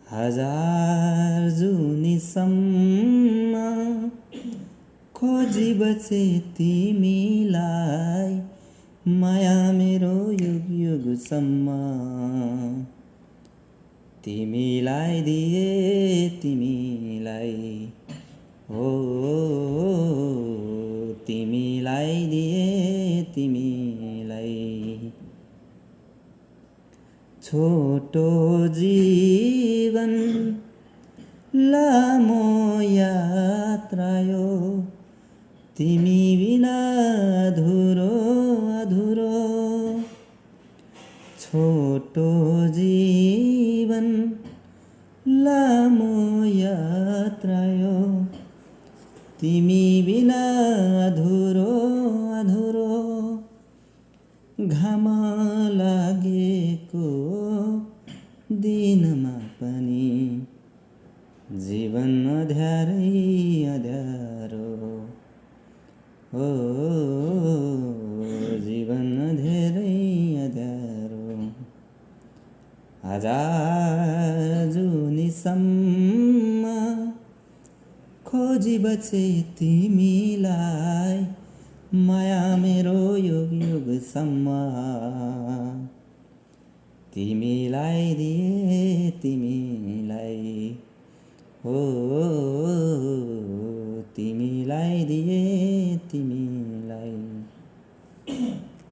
हजार जुनीसम्म खोजी बचे तिमीलाई, माया मेरो युग युगसम्म। तिमीलाई दिए तिमीलाई, हो तिमीलाई दिए तिमीलाई। छोटो जीवन लामो यात्रा यो, तिमी बिना अधुरो अधुरो। छोटो जीवन लामो यात्रा यो, तिमी बिना अधुरो अधुरो। घाम लागेको दिनमा पनि जीवन अँध्यारै अँध्यारो, हो जीवन धेरै अँध्यारो। हजार जुनीसम्म खोजी बचे तिमीलाई, माया मेरो युग युगसम्म। तिमीलाई दिए तिमीलाई, हो